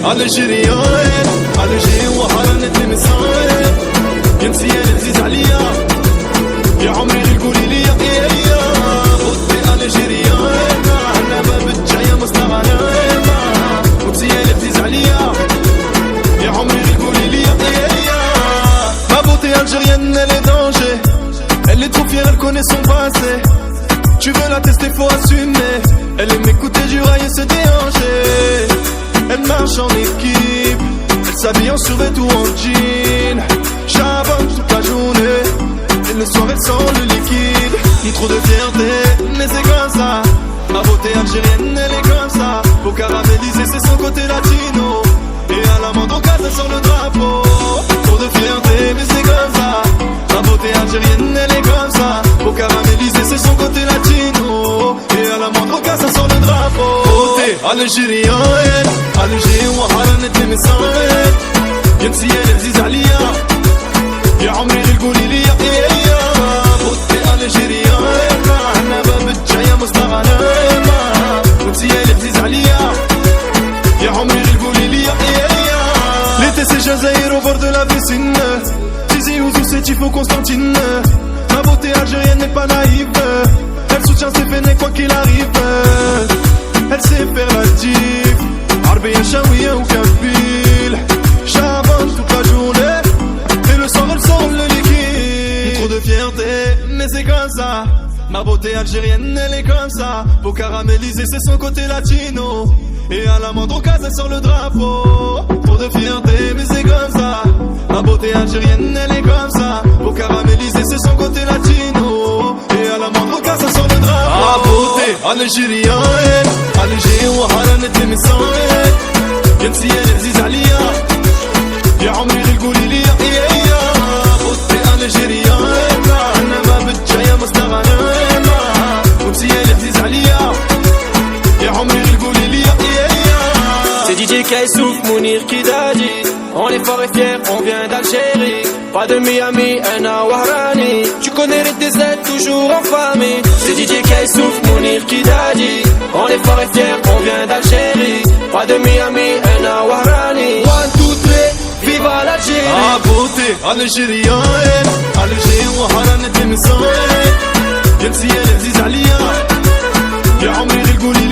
الجيريان الجي وحرنت المساير انتي يا العزيز عليا يا عمري غير قولي لي يا بوتي الجيريان انا ما بتجاية مستغنى وانتي يا العزيز عليا يا عمري غير قولي لي يا ما بوتي algérienne elle est danger elle est trop fière elle connaît son passé tu veux la tester faut assumer elle aime écouter du rail et se déhancher elle marche en équipe elle s'habille en survêt ou en jean charbonne toute la journée et le soir elle sent le liquide ni trop de fierté mais c'est comme ça ma beauté algérienne elle est comme ça faut caraméliser c'est son côté latino et à la moindre occasion sur le drapeau trop de fierté mais c'est comme ça ma beauté algérienne elle est comme ça faut caraméliser c'est son côté latino et à la moindre occasion sur le drapeau beauté algérienne algérienne وحرنت المساير انتي يا العزيز عليا يا عمري غير قولي لي يا بوتي الجيريان انا ما بتجاية مستغنى وانتي يا العزيز عليا يا عمري غير قولي لي يا l'été c'est Jazaïr au bord de la piscine Tizi Ouzou c'est Tifo Constantine ma beauté algérienne n'est pas naïve elle soutient ses peines quoi qu'il arrive elle sait faire la diff عربية شاوية وكبيل charbonne toute la journée et le soir elle sort le liquide trop de fierté mais c'est comme ça ma beauté algérienne elle est comme ça faut caraméliser c'est son côté latino et à la moindre occasion sur le drapeau trop de fierté mais c'est comme ça ma beauté algérienne elle est comme ça faut caraméliser c'est son côté latino et à la moindre occasion sur le drapeau ma beauté algérienne algérienne وحرنت المساير انتي يا العزيز عليا يا عمري غير قولي لي يا بوتي الجيريان انا ما بتجاية مستغنى وانتي يا العزيز عليا يا عمري غير قولي لي يا C'est DJ Kaissouf, Mounir Kidadi. On est fort et fier, on vient d'Algérie. Pas de Miami, un à Wahrani. Tu connais les DZ, toujours en famille. C'est DJ Kaissouf, Mounir Kidadi. On est fort et fier, on vient d'Algérie. Pas de Miami, un à Wahrani. 1, 2, 3, viva l'Algérie. Ah beauté algérienne algérienne وحرنت المساير انتي يا العزيز عليا يا عمري غير قولي